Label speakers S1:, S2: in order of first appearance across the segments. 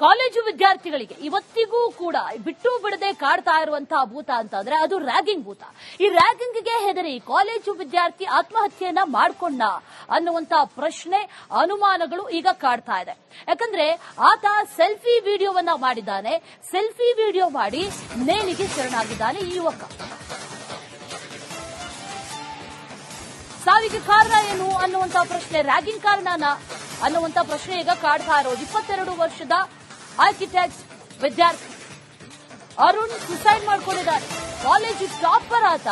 S1: College ವಿದ್ಯಾರ್ಥಿಗಳಿಗೆ ಇವತ್ತಿಗೂ ಕೂಡ ಬಿಟ್ಟು ಬಿಡದೆ ಕಾಡ್ತಾ ಇರುವಂತಹ ಭೂತ ಅಂತಂದ್ರೆ ಅದು ರ್ಯಾಗಿಂಗ್ ಭೂತ. ಈ ರ್ಯಾಗಿಂಗ್ಗೆ ಹೆದರಿ ಕಾಲೇಜು ವಿದ್ಯಾರ್ಥಿ ಆತ್ಮಹತ್ಯೆಯನ್ನ ಮಾಡ್ಕೊಂಡ ಅನ್ನುವಂತಹ ಪ್ರಶ್ನೆ, ಅನುಮಾನಗಳು ಈಗ ಕಾಡ್ತಾ ಇದೆ. ಯಾಕಂದ್ರೆ ಆತ ಸೆಲ್ಫಿ ವಿಡಿಯೋವನ್ನ ಮಾಡಿದ್ದಾನೆ. ಸೆಲ್ಫಿ ವಿಡಿಯೋ ಮಾಡಿ ನೇಣಿಗೆ ಶರಣಾಗಿದ್ದಾನೆ ಈ ಯುವಕ. ಸಾವಿಗೆ ಕಾರಣ ಏನು ಅನ್ನುವಂತಹ ಪ್ರಶ್ನೆ, ರ್ಯಾಗಿಂಗ್ ಕಾರಣನ ಅನ್ನುವಂತ ಪ್ರಶ್ನೆ ಈಗ ಕಾಡ್ತಾ ಇರೋದು. 22 ವರ್ಷದ ಆರ್ಕಿಟೆಕ್ಟ್ ವಿದ್ಯಾರ್ಥಿ ಅರುಣ್ ಸುಸೈಡ್ ಮಾಡ್ಕೊಂಡಿದ್ದಾನೆ. ಕಾಲೇಜು ಟಾಪರ್ ಆತ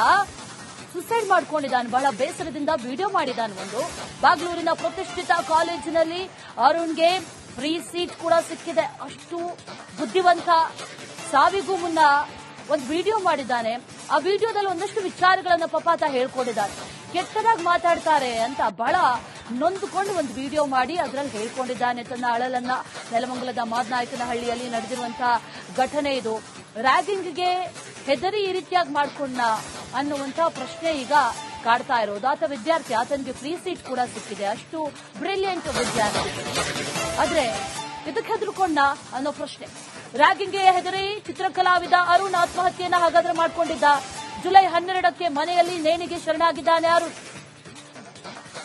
S1: ಸುಸೈಡ್ ಮಾಡ್ಕೊಂಡಿದ್ದಾನೆ. ಬಹಳ ಬೇಸರದಿಂದ ವಿಡಿಯೋ ಮಾಡಿದ್ದಾನೆ. ಒಂದು ಬಾಗ್ಲೂರಿನ ಪ್ರತಿಷ್ಠಿತ ಕಾಲೇಜಿನಲ್ಲಿ ಅರುಣ್ಗೆ ಫ್ರೀ ಸೀಟ್ ಕೂಡ ಸಿಕ್ಕಿದೆ. ಅಷ್ಟು ಬುದ್ಧಿವಂತ. ಸಾವಿಗೂ ಮುನ್ನ ಒಂದು ವಿಡಿಯೋ ಮಾಡಿದ್ದಾನೆ. ಆ ವಿಡಿಯೋದಲ್ಲಿ ಒಂದಷ್ಟು ವಿಚಾರಗಳನ್ನ ಪಾಪ ಹೇಳ್ಕೊಂಡಿದ್ದಾನೆ. ಕೆಟ್ಟದಾಗಿ ಮಾತಾಡ್ತಾರೆ ಅಂತ ಬಹಳ ನೊಂದುಕೊಂಡು ಒಂದು ವಿಡಿಯೋ ಮಾಡಿ ಅದರಲ್ಲಿ ಹೇಳ್ಕೊಂಡಿದ್ದಾನೆ ತನ್ನ ಅಳಲನ್ನ. ನೆಲಮಂಗಲದ ಮಾದನಾಯಕನಹಳ್ಳಿಯಲ್ಲಿ ನಡೆದಿರುವಂತಹ ಘಟನೆ ಇದು. ರ್ಯಾಗಿಂಗ್ಗೆ ಹೆದರಿ ಈ ರೀತಿಯಾಗಿ ಮಾಡ್ಕೊಂಡ ಅನ್ನುವಂತಹ ಪ್ರಶ್ನೆ ಈಗ ಕಾಡ್ತಾ ಇರೋದು. ಆತ ವಿದ್ಯಾರ್ಥಿ, ಆತನಿಗೆ ಫ್ರೀ ಸೀಟ್ ಕೂಡ ಸಿಕ್ಕಿದೆ. ಅಷ್ಟು ಬ್ರಿಲಿಯಂಟ್ ವಿದ್ಯಾರ್ಥಿ. ಆದ್ರೆ ಇದಕ್ಕೆ ಹೆದರ್ಕೊಂಡ ಅನ್ನೋ ಪ್ರಶ್ನೆ. ರ್ಯಾಗಿಂಗ್ಗೆ ಹೆದರಿ ಚಿತ್ರಕಲಾವಿದ ಅರುಣ್ ಆತ್ಮಹತ್ಯೆಯನ್ನ ಹಾಗಾದ್ರೆ ಮಾಡ್ಕೊಂಡಿದ್ದ. ಜುಲೈ 12ಕ್ಕೆ ಮನೆಯಲ್ಲಿ ನೇಣಿಗೆ ಶರಣಾಗಿದ್ದಾನೆ ಅರುಣ್.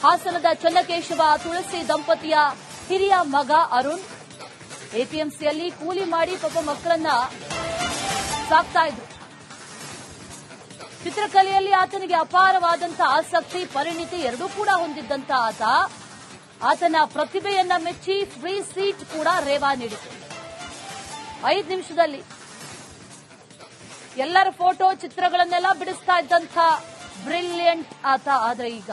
S1: ಹಾಸನದ ಚನ್ನಕೇಶವ ತುಳಸಿ ದಂಪತಿಯ ಹಿರಿಯ ಮಗ ಅರುಣ್ ಎಪಿಎಂಸಿಯಲ್ಲಿ ಕೂಲಿ ಮಾಡಿ ಪಾಪ ಮಕ್ಕಳನ್ನ ಸಾಕ್ತಾ ಇದ್ರು. ಚಿತ್ರಕಲೆಯಲ್ಲಿ ಆತನಿಗೆ ಅಪಾರವಾದಂತಹ ಆಸಕ್ತಿ, ಪರಿಣಿತಿ ಎರಡೂ ಕೂಡ ಹೊಂದಿದ್ದಂತ ಆತನ ಪ್ರತಿಭೆಯನ್ನ ಮೆಚ್ಚಿ ಫ್ರೀ ಸೀಟ್ ಕೂಡ ರೇವಾ ನೀಡಿತು. 5 ನಿಮಿಷದಲ್ಲಿ ಎಲ್ಲರ ಫೋಟೋ ಚಿತ್ರಗಳನ್ನೆಲ್ಲ ಬಿಡಿಸ್ತಾ ಇದ್ದಂಥ ಬ್ರಿಲಿಯಂಟ್ ಆತ. ಆದ್ರೆ ಈಗ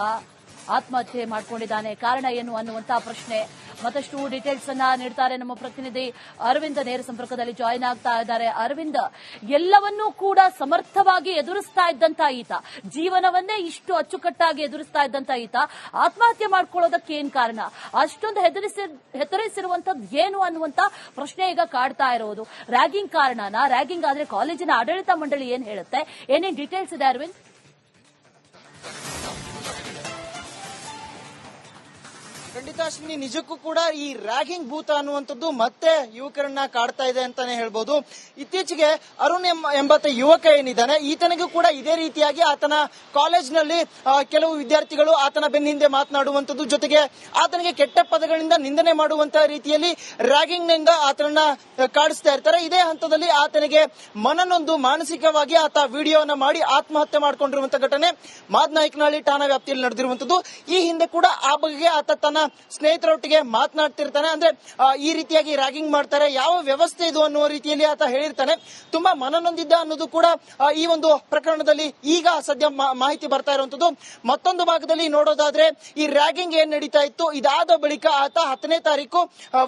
S1: ಆತ್ಮಹತ್ಯೆ ಮಾಡ್ಕೊಂಡಿದ್ದಾನೆ. ಕಾರಣ ಏನು ಅನ್ನುವಂತಹ ಪ್ರಶ್ನೆ. ಮತ್ತಷ್ಟು ಡೀಟೇಲ್ಸ್ ಅನ್ನ ನೀಡ್ತಾರೆ ನಮ್ಮ ಪ್ರತಿನಿಧಿ ಅರವಿಂದ್. ನೇರ ಸಂಪರ್ಕದಲ್ಲಿ ಜಾಯಿನ್ ಆಗ್ತಾ ಇದ್ದಾರೆ. ಅರವಿಂದ್, ಎಲ್ಲವನ್ನೂ ಕೂಡ ಸಮರ್ಥವಾಗಿ ಎದುರಿಸ್ತಾ ಇದ್ದಂತ ಈತ, ಜೀವನವನ್ನೇ ಇಷ್ಟು ಅಚ್ಚುಕಟ್ಟಾಗಿ ಎದುರಿಸ್ತಾ ಇದ್ದಂತ ಈತ ಆತ್ಮಹತ್ಯೆ ಮಾಡ್ಕೊಳ್ಳೋದಕ್ಕೆ ಏನ್ ಕಾರಣ? ಅಷ್ಟೊಂದು ಹೆದರಿಸಿರುವಂತದ್ದು ಏನು ಅನ್ನುವಂತ ಪ್ರಶ್ನೆ ಈಗ ಕಾಡ್ತಾ ಇರೋದು. ರ್ಯಾಗಿಂಗ್ ಕಾರಣನಾ? ರ್ಯಾಗಿಂಗ್ ಆದ್ರೆ ಕಾಲೇಜಿನ ಆಡಳಿತ ಮಂಡಳಿ ಏನ್ ಹೇಳುತ್ತೆ? ಏನೇನ್ ಡೀಟೇಲ್ಸ್ ಇದೆ ಅರವಿಂದ್?
S2: ಖಂಡಿತ ಅಶ್ವಿನಿ, ನಿಜಕ್ಕೂ ಕೂಡ ಈ ರ್ಯಾಗಿಂಗ್ ಭೂತ ಅನ್ನುವಂಥದ್ದು ಮತ್ತೆ ಯುವಕರನ್ನ ಕಾಡ್ತಾ ಇದೆ ಅಂತಾನೆ ಹೇಳ್ಬೋದು. ಇತ್ತೀಚೆಗೆ ಅರುಣ್ ಎಂಬತ್ತ ಯುವಕ ಏನಿದ್ದಾನೆ, ಈತನಿಗೂ ಕೂಡ ಇದೇ ರೀತಿಯಾಗಿ ಆತನ ಕಾಲೇಜ್ನಲ್ಲಿ ಕೆಲವು ವಿದ್ಯಾರ್ಥಿಗಳು ಆತನ ಬೆನ್ನ ಹಿಂದೆ ಮಾತನಾಡುವಂಥದ್ದು, ಜೊತೆಗೆ ಆತನಿಗೆ ಕೆಟ್ಟ ಪದಗಳಿಂದ ನಿಂದನೆ ಮಾಡುವಂತಹ ರೀತಿಯಲ್ಲಿ ರ್ಯಾಗಿಂಗ್ ನಿಂದ ಆತನನ್ನ ಕಾಡಿಸ್ತಾ ಇರ್ತಾರೆ. ಇದೇ ಹಂತದಲ್ಲಿ ಆತನಿಗೆ ಮನನೊಂದು ಮಾನಸಿಕವಾಗಿ ಆತ ವಿಡಿಯೋನ ಮಾಡಿ ಆತ್ಮಹತ್ಯೆ ಮಾಡಿಕೊಂಡಿರುವಂತಹ ಘಟನೆ ಮಾದನಾಯಕನಹಳ್ಳಿ ಠಾಣಾ ವ್ಯಾಪ್ತಿಯಲ್ಲಿ ನಡೆದಿರುವಂತದ್ದು. ಈ ಹಿಂದೆ ಕೂಡ ಆ ಬಗೆಗೆ ಆತ ತನ್ನ ಸ್ನೇಹಿತರೊಟ್ಟಿಗೆ ಮಾತನಾಡ್ತಿರ್ತಾನೆ. ಅಂದ್ರೆ ಈ ರೀತಿಯಾಗಿ ರ್ಯಾಗಿಂಗ್ ಮಾಡ್ತಾರೆ, ಯಾವ ವ್ಯವಸ್ಥೆ ಇದು ಅನ್ನುವ ರೀತಿಯಲ್ಲಿ ಆತ ಹೇಳಿರ್ತಾನೆ. ತುಂಬಾ ಮನನೊಂದಿದ್ದ ಅನ್ನೋದು ಕೂಡ ಈ ಒಂದು ಪ್ರಕರಣದಲ್ಲಿ ಈಗ ಸದ್ಯ ಮಾಹಿತಿ ಬರ್ತಾ ಇರುವಂತದ್ದು. ಮತ್ತೊಂದು ಭಾಗದಲ್ಲಿ ನೋಡೋದಾದ್ರೆ ಈ ರ್ಯಾಗಿಂಗ್ ಏನ್ ನಡೀತಾ ಇತ್ತು, ಇದಾದ ಬಳಿಕ ಆತ 10ನೇ ತಾರೀಕು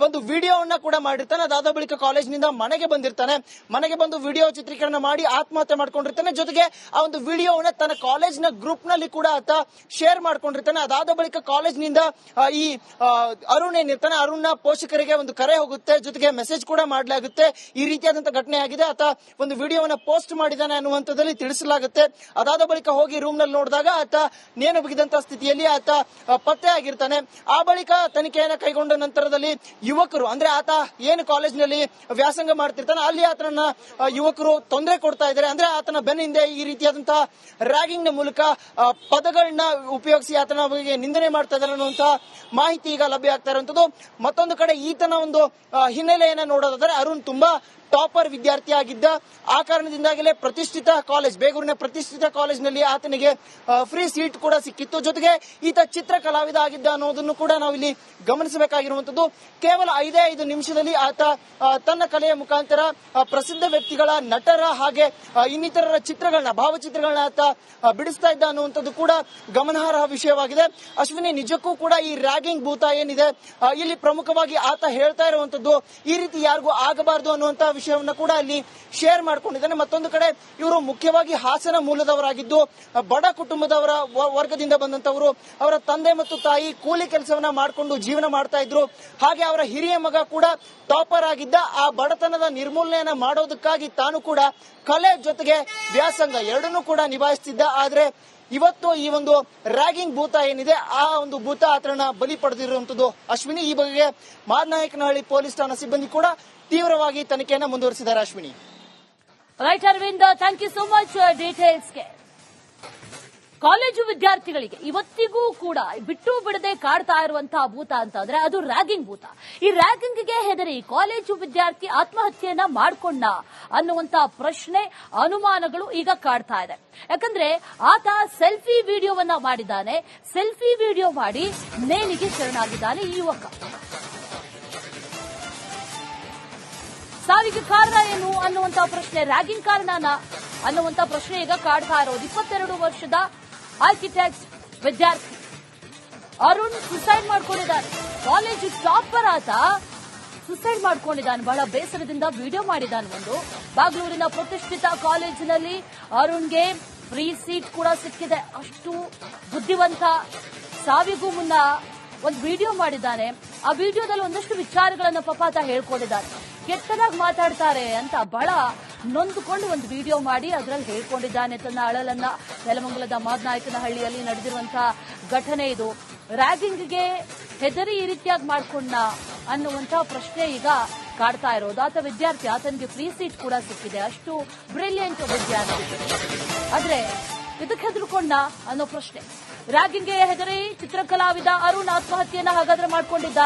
S2: ಒಂದು ವಿಡಿಯೋವನ್ನ ಕೂಡ ಮಾಡಿರ್ತಾನೆ. ಅದಾದ ಬಳಿಕ ಕಾಲೇಜಿನಿಂದ ಮನೆಗೆ ಬಂದಿರ್ತಾನೆ. ಮನೆಗೆ ಬಂದು ವಿಡಿಯೋ ಚಿತ್ರೀಕರಣ ಮಾಡಿ ಆತ್ಮಹತ್ಯೆ ಮಾಡ್ಕೊಂಡಿರ್ತಾನೆ. ಜೊತೆಗೆ ಆ ಒಂದು ವಿಡಿಯೋವನ್ನ ತನ್ನ ಕಾಲೇಜಿನ ಗ್ರೂಪ್ ನಲ್ಲಿ ಕೂಡ ಆತ ಶೇರ್ ಮಾಡ್ಕೊಂಡಿರ್ತಾನೆ. ಅದಾದ ಬಳಿಕ ಕಾಲೇಜಿನಿಂದ ಈ ಅರುಣ್ ಏನಿರ್ತಾನೆ, ಅರುಣ್ನ ಪೋಷಕರಿಗೆ ಒಂದು ಕರೆ ಹೋಗುತ್ತೆ, ಜೊತೆಗೆ ಮೆಸೇಜ್ ಕೂಡ ಮಾಡಲಾಗುತ್ತೆ. ಈ ರೀತಿಯಾದಂತಹ ಘಟನೆ ಆಗಿದೆ, ಆತ ಒಂದು ವಿಡಿಯೋವನ್ನ ಪೋಸ್ಟ್ ಮಾಡಿದ್ದಾನೆ ಅನ್ನುವಂಥದ್ದಲ್ಲಿ ತಿಳಿಸಲಾಗುತ್ತೆ. ಅದಾದ ಬಳಿಕ ಹೋಗಿ ರೂಮ್ ನಲ್ಲಿ ನೋಡಿದಾಗ ಆತ ನೇಣು ಬಿಗಿದಂತಹ ಸ್ಥಿತಿಯಲ್ಲಿ ಆತ ಪತ್ತೆ ಆಗಿರ್ತಾನೆ. ಆ ಬಳಿಕ ತನಿಖೆಯನ್ನ ಕೈಗೊಂಡ ನಂತರದಲ್ಲಿ ಯುವಕರು, ಅಂದ್ರೆ ಆತ ಏನು ಕಾಲೇಜಿನಲ್ಲಿ ವ್ಯಾಸಂಗ ಮಾಡ್ತಿರ್ತಾನೆ ಅಲ್ಲಿ ಆತನನ್ನ ಯುವಕರು ತೊಂದರೆ ಕೊಡ್ತಾ ಇದ್ದಾರೆ. ಅಂದ್ರೆ ಆತನ ಬೆನ್ನ ಹಿಂದೆ ಈ ರೀತಿಯಾದಂತಹ ರ್ಯಾಗಿಂಗ್ ನ ಮೂಲಕ ಪದಗಳನ್ನ ಉಪಯೋಗಿಸಿ ಆತನ ಬಗ್ಗೆ ನಿಂದನೆ ಮಾಡ್ತಾ ಇದ್ದಾರೆ ಅನ್ನುವಂತಹ ಮಾಹಿತಿ ಈಗ ಲಭ್ಯ ಆಗ್ತಾ ಇರುವಂತದ್ದು. ಮತ್ತೊಂದು ಕಡೆ ಈತನ ಒಂದು ಹಿನ್ನೆಲೆಯನ್ನ ನೋಡೋದಾದ್ರೆ ಅರುಣ್ ತುಂಬಾ ಟಾಪರ್ ವಿದ್ಯಾರ್ಥಿ ಆಗಿದ್ದ. ಆ ಕಾರಣದಿಂದಾಗಲೇ ಪ್ರತಿಷ್ಠಿತ ಕಾಲೇಜ್, ಬೇಗೂರಿನ ಪ್ರತಿಷ್ಠಿತ ಕಾಲೇಜ್ನಲ್ಲಿ ಆತನಿಗೆ ಫ್ರೀ ಸೀಟ್ ಕೂಡ ಸಿಕ್ಕಿತ್ತು. ಜೊತೆಗೆ ಈತ ಚಿತ್ರ ಕಲಾವಿದ ಆಗಿದ್ದ ಅನ್ನೋದನ್ನು ಕೂಡ ನಾವು ಇಲ್ಲಿ ಗಮನಿಸಬೇಕಾಗಿರುವಂತದ್ದು. ಕೇವಲ 5 ನಿಮಿಷದಲ್ಲಿ ಆತ ತನ್ನ ಕಲೆಯ ಮುಖಾಂತರ ಪ್ರಸಿದ್ಧ ವ್ಯಕ್ತಿಗಳ, ನಟರ ಹಾಗೆ ಇನ್ನಿತರರ ಚಿತ್ರಗಳನ್ನ, ಭಾವಚಿತ್ರಗಳನ್ನ ಆತ ಬಿಡಿಸ್ತಾ ಇದ್ದ ಅನ್ನುವಂಥದ್ದು ಕೂಡ ಗಮನಾರ್ಹ ವಿಷಯವಾಗಿದೆ. ಅಶ್ವಿನಿ, ನಿಜಕ್ಕೂ ಕೂಡ ಈ ರ್ಯಾಗಿಂಗ್ ಭೂತ ಏನಿದೆ ಇಲ್ಲಿ ಪ್ರಮುಖವಾಗಿ ಆತ ಹೇಳ್ತಾ ಇರುವಂತದ್ದು ಈ ರೀತಿ ಯಾರಿಗೂ ಆಗಬಾರದು ಅನ್ನುವಂತಹ ವಿಷಯವನ್ನ ಕೂಡ ಅಲ್ಲಿ ಶೇರ್ ಮಾಡ್ಕೊಂಡಿದ್ದಾನೆ. ಮತ್ತೊಂದು ಕಡೆ ಇವರು ಮುಖ್ಯವಾಗಿ ಹಾಸನ ಮೂಲದವರಾಗಿದ್ದು ಬಡ ಕುಟುಂಬದವರ ವರ್ಗದಿಂದ ಬಂದಂತವರು. ಅವರ ತಂದೆ ಮತ್ತು ತಾಯಿ ಕೂಲಿ ಕೆಲಸವನ್ನ ಮಾಡಿಕೊಂಡು ಜೀವನ ಮಾಡ್ತಾ ಇದ್ರು. ಹಾಗೆ ಅವರ ಹಿರಿಯ ಮಗ ಕೂಡ ಟಾಪರ್ ಆಗಿದ್ದ. ಆ ಬಡತನದ ನಿರ್ಮೂಲನೆಯನ್ನ ಮಾಡೋದಕ್ಕಾಗಿ ತಾನು ಕೂಡ ಕಲೆ ಜೊತೆಗೆ ವ್ಯಾಸಂಗ ಎರಡನ್ನೂ ಕೂಡ ನಿಭಾಯಿಸುತ್ತಿದ್ದ. ಆದ್ರೆ ಇವತ್ತು ಈ ಒಂದು ರ್ಯಾಗಿಂಗ್ ಭೂತ ಏನಿದೆ ಆ ಒಂದು ಭೂತ ಆತನ ಬಲಿ ಪಡೆದಿರುವಂತದ್ದು. ಅಶ್ವಿನಿ, ಈ ಬಗ್ಗೆ ಮಾದನಾಯಕನಹಳ್ಳಿ ಪೊಲೀಸ್ ಠಾಣಾ ಸಿಬ್ಬಂದಿ ಕೂಡ ತೀವ್ರವಾಗಿ ತನಿಖೆಯನ್ನು ಮುಂದುವರಿಸಿದ್ದಾರೆ. Ashwini.
S1: Right Aravind, thank you so much ಡೀಟೇಲ್ಸ್ಗೆ. ಕಾಲೇಜು ವಿದ್ಯಾರ್ಥಿಗಳಿಗೆ ಇವತ್ತಿಗೂ ಕೂಡ ಬಿಟ್ಟು ಬಿಡದೆ ಕಾಡ್ತಾ ಇರುವಂತಹ ಭೂತ ಅಂತಂದ್ರೆ ಅದು ರ್ಯಾಗಿಂಗ್ ಭೂತ. ಈ ರ್ಯಾಗಿಂಗ್ಗೆ ಹೆದರಿ ಕಾಲೇಜು ವಿದ್ಯಾರ್ಥಿ ಆತ್ಮಹತ್ಯೆಯನ್ನ ಮಾಡ್ಕೊಂಡ ಅನ್ನುವಂತಹ ಪ್ರಶ್ನೆ, ಅನುಮಾನಗಳು ಈಗ ಕಾಡ್ತಾ ಇದೆ. ಯಾಕಂದ್ರೆ ಆತ ಸೆಲ್ಫಿ ವಿಡಿಯೋವನ್ನ ಮಾಡಿದ್ದಾನೆ. ಸೆಲ್ಫಿ ವಿಡಿಯೋ ಮಾಡಿ ನೇಣಿಗೆ ಶರಣಾಗಿದ್ದಾನೆ ಈ ಯುವಕ. ಸಾವಿಗೆ ಕಾರಣ ಏನು ಅನ್ನುವಂತಹ ಪ್ರಶ್ನೆ, ರ್ಯಾಗಿಂಗ್ ಕಾರಣನ ಅನ್ನುವಂತ ಪ್ರಶ್ನೆ ಈಗ ಕಾಡ್ತಾ ಇರೋದು. 22 ವರ್ಷದ ಆರ್ಕಿಟೆಕ್ಟ್ ವಿದ್ಯಾರ್ಥಿ ಅರುಣ್ ಸುಸೈಡ್ ಮಾಡ್ಕೊಂಡಿದ್ದಾನೆ. ಕಾಲೇಜು ಟಾಪರ್ ಆತ ಸುಸೈಡ್ ಮಾಡ್ಕೊಂಡಿದ್ದಾನೆ. ಬಹಳ ಬೇಸರದಿಂದ ವಿಡಿಯೋ ಮಾಡಿದ್ದಾನೆ. ಒಂದು ಬಾಗಲೂರಿನ ಪ್ರತಿಷ್ಠಿತ ಕಾಲೇಜಿನಲ್ಲಿ ಅರುಣ್ಗೆ ಫ್ರೀ ಸೀಟ್ ಕೂಡ ಸಿಕ್ಕಿದೆ. ಅಷ್ಟು ಬುದ್ಧಿವಂತ. ಸಾವಿಗೂ ಮುನ್ನ ಒಂದು ವಿಡಿಯೋ ಮಾಡಿದ್ದಾನೆ. ಆ ವಿಡಿಯೋದಲ್ಲಿ ಒಂದಷ್ಟು ವಿಚಾರಗಳನ್ನು ಪಾಪ ಹೇಳ್ಕೊಂಡಿದ್ದಾನೆ. ಕೆಟ್ಟದಾಗಿ ಮಾತಾಡ್ತಾರೆ ಅಂತ ಬಹಳ ನೊಂದುಕೊಂಡು ಒಂದು ವಿಡಿಯೋ ಮಾಡಿ ಅದರಲ್ಲಿ ಹೇಳ್ಕೊಂಡಿದ್ದಾನೆ ತನ್ನ ಅಳಲನ್ನ. ನೆಲಮಂಗಲದ ಮಾದನಾಯಕನಹಳ್ಳಿಯಲ್ಲಿ ನಡೆದಿರುವಂತಹ ಘಟನೆ ಇದು. ರ್ಯಾಗಿಂಗ್ಗೆ ಹೆದರಿ ಈ ರೀತಿಯಾಗಿ ಮಾಡ್ಕೊಂಡ ಅನ್ನುವಂತಹ ಪ್ರಶ್ನೆ ಈಗ ಕಾಡ್ತಾ ಇರೋದು. ಆತ ವಿದ್ಯಾರ್ಥಿ, ಆತನಿಗೆ ಫ್ರೀ ಸೀಟ್ ಕೂಡ ಸಿಕ್ಕಿದೆ. ಅಷ್ಟು ಬ್ರಿಲಿಯಂಟ್ ವಿದ್ಯಾರ್ಥಿ. ಆದ್ರೆ ಇದಕ್ಕೆ ಹೆದರ್ಕೊಂಡ ಅನ್ನೋ ಪ್ರಶ್ನೆ. ರ್ಯಾಗಿಂಗ್ಗೆ ಹೆದರಿ ಚಿತ್ರಕಲಾವಿದ ಅರುಣ್ ಆತ್ಮಹತ್ಯೆಯನ್ನ ಹಾಗಾದ್ರೆ ಮಾಡ್ಕೊಂಡಿದ್ದ.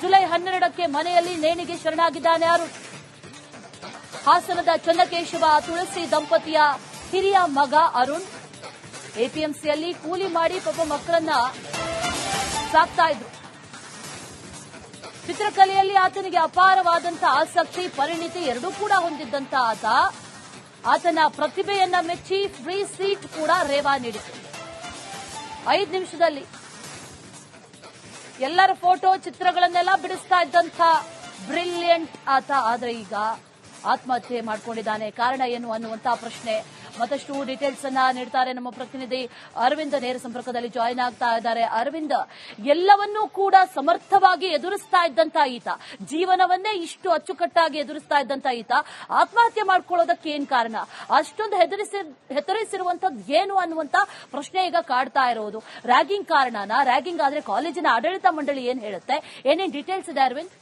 S1: ಜುಲೈ 12ಕ್ಕೆ ಮನೆಯಲ್ಲಿ ನೇಣಿಗೆ ಶರಣಾಗಿದ್ದಾನೆ ಅರುಣ್. ಹಾಸನದ ಚನ್ನಕೇಶವ ತುಳಸಿ ದಂಪತಿಯ ಹಿರಿಯ ಮಗ ಅರುಣ್ ಎಪಿಎಂಸಿಯಲ್ಲಿ ಕೂಲಿ ಮಾಡಿ ಪಾಪ ಮಕ್ಕಳನ್ನ ಸಾಕ್ತಾ ಇದ್ರು. ಚಿತ್ರಕಲೆಯಲ್ಲಿ ಆತನಿಗೆ ಅಪಾರವಾದಂತಹ ಆಸಕ್ತಿ, ಪರಿಣಿತಿ ಎರಡೂ ಕೂಡ ಹೊಂದಿದ್ದಂತ ಆತನ ಪ್ರತಿಭೆಯನ್ನ ಮೆಚ್ಚಿ ಫ್ರೀ ಸೀಟ್ ಕೂಡ ರೇವಾ ನೀಡಿತು. 5 ನಿಮಿಷದಲ್ಲಿ ಎಲ್ಲರ ಫೋಟೋ ಚಿತ್ರಗಳನ್ನೆಲ್ಲ ಬಿಡಿಸ್ತಾ ಇದ್ದಂಥ ಬ್ರಿಲಿಯಂಟ್ ಆತ. ಆದ್ರೆ ಈಗ ಆತ್ಮಹತ್ಯೆ ಮಾಡ್ಕೊಂಡಿದ್ದಾನೆ. ಕಾರಣ ಏನು ಅನ್ನುವಂತಹ ಪ್ರಶ್ನೆ. ಮತ್ತಷ್ಟು ಡೀಟೇಲ್ಸ್ ಅನ್ನ ನೀಡ್ತಾರೆ ನಮ್ಮ ಪ್ರತಿನಿಧಿ ಅರವಿಂದ್. ನೇರ ಸಂಪರ್ಕದಲ್ಲಿ ಜಾಯಿನ್ ಆಗ್ತಾ ಇದ್ದಾರೆ. ಅರವಿಂದ್, ಎಲ್ಲವನ್ನೂ ಕೂಡ ಸಮರ್ಥವಾಗಿ ಎದುರಿಸ್ತಾ ಇದ್ದಂತ ಈತ, ಜೀವನವನ್ನೇ ಇಷ್ಟು ಅಚ್ಚುಕಟ್ಟಾಗಿ ಎದುರಿಸ್ತಾ ಇದ್ದಂತ ಈತ ಆತ್ಮಹತ್ಯೆ ಮಾಡ್ಕೊಳ್ಳೋದಕ್ಕೆ ಏನ್ ಕಾರಣ? ಅಷ್ಟೊಂದು ಹೆದರಿಸಿರುವಂತದ್ದು ಏನು ಅನ್ನುವಂತ ಪ್ರಶ್ನೆ ಈಗ ಕಾಡ್ತಾ ಇರೋದು. ರ್ಯಾಗಿಂಗ್ ಕಾರಣನಾ? ರ್ಯಾಗಿಂಗ್ ಆದ್ರೆ ಕಾಲೇಜಿನ ಆಡಳಿತ ಮಂಡಳಿ ಏನ್ ಹೇಳುತ್ತೆ? ಏನೇನ್ ಡೀಟೇಲ್ಸ್ ಇದೆ ಅರವಿಂದ್?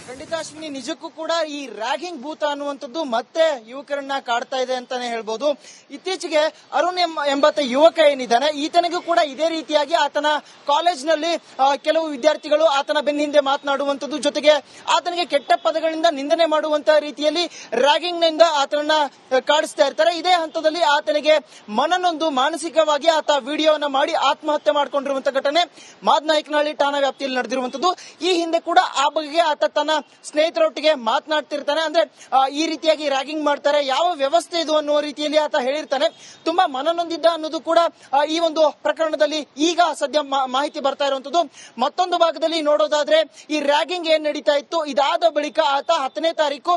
S2: ಖಂಡಿತ ಅಶ್ವಿನಿ, ನಿಜಕ್ಕೂ ಕೂಡ ಈ ರ್ಯಾಗಿಂಗ್ ಭೂತ ಅನ್ನುವಂಥದ್ದು ಮತ್ತೆ ಯುವಕರನ್ನ ಕಾಡ್ತಾ ಇದೆ ಅಂತಾನೆ ಹೇಳ್ಬೋದು. ಇತ್ತೀಚೆಗೆ ಅರುಣ್ ಎಂಬತ್ತ ಯುವಕ ಏನಿದ್ದಾನೆ, ಈತನಿಗೂ ಕೂಡ ಇದೇ ರೀತಿಯಾಗಿ ಆತನ ಕಾಲೇಜ್ನಲ್ಲಿ ಕೆಲವು ವಿದ್ಯಾರ್ಥಿಗಳು ಆತನ ಬೆನ್ನ ಹಿಂದೆ ಮಾತನಾಡುವಂಥದ್ದು, ಜೊತೆಗೆ ಆತನಿಗೆ ಕೆಟ್ಟ ಪದಗಳಿಂದ ನಿಂದನೆ ಮಾಡುವಂತಹ ರೀತಿಯಲ್ಲಿ ರ್ಯಾಗಿಂಗ್ ನಿಂದ ಆತನನ್ನ ಕಾಡಿಸ್ತಾ ಇರ್ತಾರೆ. ಇದೇ ಹಂತದಲ್ಲಿ ಆತನಿಗೆ ಮನನೊಂದು ಮಾನಸಿಕವಾಗಿ ಆತ ವಿಡಿಯೋವನ್ನ ಮಾಡಿ ಆತ್ಮಹತ್ಯೆ ಮಾಡಿಕೊಂಡಿರುವಂತಹ ಘಟನೆ ಮಾದನಾಯಕನಹಳ್ಳಿ ಠಾಣಾ ವ್ಯಾಪ್ತಿಯಲ್ಲಿ ನಡೆದಿರುವಂತದ್ದು. ಈ ಹಿಂದೆ ಕೂಡ ಆ ಬಗೆಗೆ ಆತ ತನ್ನ ಸ್ನೇಹಿತರೊಟ್ಟಿಗೆ ಮಾತನಾಡ್ತಿರ್ತಾನೆ. ಅಂದ್ರೆ ಈ ರೀತಿಯಾಗಿ ರ್ಯಾಗಿಂಗ್ ಮಾಡ್ತಾರೆ, ಯಾವ ವ್ಯವಸ್ಥೆ ಇದು ಅನ್ನುವ ರೀತಿಯಲ್ಲಿ ಆತ ಹೇಳಿರ್ತಾನೆ. ತುಂಬಾ ಮನನೊಂದಿದ್ದ ಅನ್ನೋದು ಕೂಡ ಈ ಒಂದು ಪ್ರಕರಣದಲ್ಲಿ ಈಗ ಸದ್ಯ ಮಾಹಿತಿ ಬರ್ತಾ ಇರುವಂತದ್ದು. ಮತ್ತೊಂದು ಭಾಗದಲ್ಲಿ ನೋಡೋದಾದ್ರೆ ಈ ರ್ಯಾಗಿಂಗ್ ಏನ್ ನಡೀತಾ ಇತ್ತು, ಇದಾದ ಬಳಿಕ ಆತ 10ನೇ ತಾರೀಕು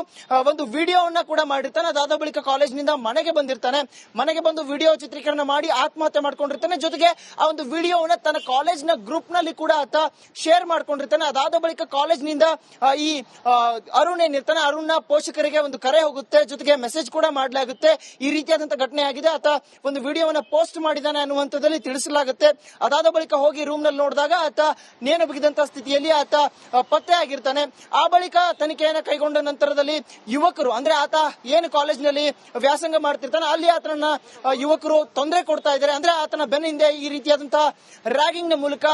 S2: ಒಂದು ವಿಡಿಯೋವನ್ನ ಕೂಡ ಮಾಡಿರ್ತಾನೆ. ಅದಾದ ಬಳಿಕ ಕಾಲೇಜ್ನಿಂದ ಮನೆಗೆ ಬಂದಿರ್ತಾನೆ. ಮನೆಗೆ ಬಂದು ವಿಡಿಯೋ ಚಿತ್ರೀಕರಣ ಮಾಡಿ ಆತ್ಮಹತ್ಯೆ ಮಾಡ್ಕೊಂಡಿರ್ತಾನೆ. ಜೊತೆಗೆ ಆ ಒಂದು ವಿಡಿಯೋವನ್ನ ತನ್ನ ಕಾಲೇಜ್ನ ಗ್ರೂಪ್ ನಲ್ಲಿ ಕೂಡ ಆತ ಶೇರ್ ಮಾಡ್ಕೊಂಡಿರ್ತಾನೆ. ಅದಾದ ಬಳಿಕ ಕಾಲೇಜ್ನಿಂದ ಈ ಅರುಣ್ ಏನಿರ್ತಾನೆ, ಅರುಣ್ನ ಪೋಷಕರಿಗೆ ಒಂದು ಕರೆ ಹೋಗುತ್ತೆ, ಜೊತೆಗೆ ಮೆಸೇಜ್ ಕೂಡ ಮಾಡಲಾಗುತ್ತೆ. ಈ ರೀತಿಯಾದಂತಹ ಘಟನೆ ಆಗಿದೆ, ಆತ ಒಂದು ವಿಡಿಯೋವನ್ನ ಪೋಸ್ಟ್ ಮಾಡಿದ್ದಾನೆ ಅನ್ನುವಂಥದ್ದಲ್ಲಿ ತಿಳಿಸಲಾಗುತ್ತೆ. ಅದಾದ ಬಳಿಕ ಹೋಗಿ ರೂಮ್ ನಲ್ಲಿ ನೋಡಿದಾಗ ಆತ ನೇಣು ಬಿಗಿದಂತಹ ಸ್ಥಿತಿಯಲ್ಲಿ ಆತ ಪತ್ತೆ ಆಗಿರ್ತಾನೆ. ಆ ಬಳಿಕ ತನಿಖೆಯನ್ನ ಕೈಗೊಂಡ ನಂತರದಲ್ಲಿ ಯುವಕರು, ಅಂದ್ರೆ ಆತ ಏನು ಕಾಲೇಜ್ನಲ್ಲಿ ವ್ಯಾಸಂಗ ಮಾಡ್ತಿರ್ತಾನೆ ಅಲ್ಲಿ ಆತನನ್ನ ಯುವಕರು ತೊಂದರೆ ಕೊಡ್ತಾ ಇದ್ದಾರೆ. ಅಂದ್ರೆ ಆತನ ಬೆನ್ನ ಹಿಂದೆ ಈ ರೀತಿಯಾದಂತಹ ರ್ಯಾಗಿಂಗ್ ನ ಮೂಲಕ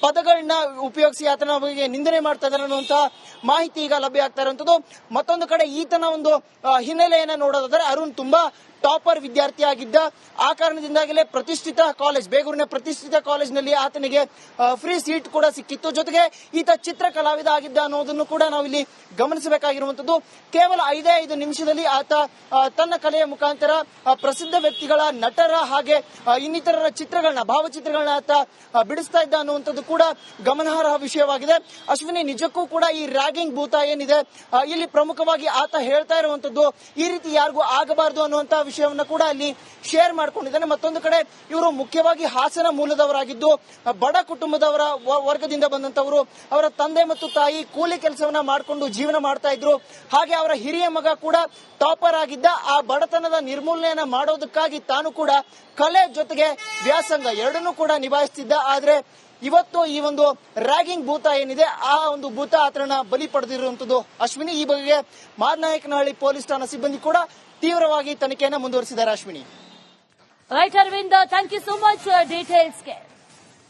S2: ಪದಗಳನ್ನ ಉಪಯೋಗಿಸಿ ಆತನ ಬಗ್ಗೆ ನಿಂದನೆ ಮಾಡ್ತಾ ಇದ್ದಾರೆ ಅನ್ನುವಂತಹ ಮಾಹಿತಿ ಈಗ ಲಭ್ಯ ಆಗ್ತಾ ಇರುವಂತದ್ದು. ಮತ್ತೊಂದು ಕಡೆ ಈತನ ಒಂದು ಹಿನ್ನೆಲೆಯನ್ನ ನೋಡೋದಾದ್ರೆ ಅರುಣ್ ತುಂಬಾ ಟಾಪರ್ ವಿದ್ಯಾರ್ಥಿ ಆಗಿದ್ದ. ಆ ಕಾರಣದಿಂದಾಗಲೇ ಪ್ರತಿಷ್ಠಿತ ಕಾಲೇಜ್, ಬೇಗೂರಿನ ಪ್ರತಿಷ್ಠಿತ ಕಾಲೇಜ್ನಲ್ಲಿ ಆತನಿಗೆ ಫ್ರೀ ಸೀಟ್ ಕೂಡ ಸಿಕ್ಕಿತ್ತು. ಜೊತೆಗೆ ಈತ ಚಿತ್ರ ಕಲಾವಿದ ಆಗಿದ್ದ ಅನ್ನೋದನ್ನು ಕೂಡ ನಾವಿಲ್ಲಿ ಗಮನಿಸಬೇಕಾಗಿರುವಂತದ್ದು. ಕೇವಲ 5 ನಿಮಿಷದಲ್ಲಿ ಆತ ತನ್ನ ಕಲೆಯ ಮುಖಾಂತರ ಪ್ರಸಿದ್ಧ ವ್ಯಕ್ತಿಗಳ, ನಟರ ಹಾಗೆ ಇನ್ನಿತರರ ಚಿತ್ರಗಳನ್ನ, ಭಾವಚಿತ್ರಗಳನ್ನ ಆತ ಬಿಡಿಸ್ತಾ ಇದ್ದ ಅನ್ನುವಂಥದ್ದು ಕೂಡ ಗಮನಾರ್ಹ ವಿಷಯವಾಗಿದೆ. ಅಶ್ವಿನಿ, ನಿಜಕ್ಕೂ ಕೂಡ ಈ ರ್ಯಾಗಿಂಗ್ ಭೂತ ಏನಿದೆ ಇಲ್ಲಿ ಪ್ರಮುಖವಾಗಿ ಆತ ಹೇಳ್ತಾ ಇರುವಂತದ್ದು ಈ ರೀತಿ ಯಾರಿಗೂ ಆಗಬಾರದು ಅನ್ನುವಂತ ವಿಷಯವನ್ನ ಕೂಡ ಅಲ್ಲಿ ಶೇರ್ ಮಾಡ್ಕೊಂಡಿದ್ದಾನೆ. ಮತ್ತೊಂದು ಕಡೆ ಇವರು ಮುಖ್ಯವಾಗಿ ಹಾಸನ ಮೂಲದವರಾಗಿದ್ದು ಬಡ ಕುಟುಂಬದವರ ವರ್ಗದಿಂದ ಬಂದಂತವರು. ಅವರ ತಂದೆ ಮತ್ತು ತಾಯಿ ಕೂಲಿ ಕೆಲಸವನ್ನ ಮಾಡಿಕೊಂಡು ಜೀವನ ಮಾಡ್ತಾ ಇದ್ರು. ಹಾಗೆ ಅವರ ಹಿರಿಯ ಮಗ ಕೂಡ ಟಾಪರ್ ಆಗಿದ್ದ. ಆ ಬಡತನದ ನಿರ್ಮೂಲನೆಯನ್ನ ಮಾಡೋದಕ್ಕಾಗಿ ತಾನು ಕೂಡ ಕಲೆ ಜೊತೆಗೆ ವ್ಯಾಸಂಗ ಎರಡನ್ನೂ ಕೂಡ ನಿಭಾಯಿಸ್ತಿದ್ದ. ಆದ್ರೆ ಇವತ್ತು ಈ ಒಂದು ರ್ಯಾಗಿಂಗ್ ಭೂತ ಏನಿದೆ ಆ ಒಂದು ಭೂತ ಆತನ ಬಲಿ ಪಡೆದಿರುವಂತದ್ದು. ಅಶ್ವಿನಿ, ಈ ಬಗೆಗೆ ಮಾದನಾಯಕನಹಳ್ಳಿ ಪೊಲೀಸ್ ಠಾಣಾ ಸಿಬ್ಬಂದಿ ಕೂಡ ತೀವ್ರವಾಗಿ ತನಿಖೆಯನ್ನು ಮುಂದುವರಿಸಿದ್ದಾರೆ. Ashwini.
S1: Right Aravind, thank you so much ಡೀಟೇಲ್ಸ್ಗೆ.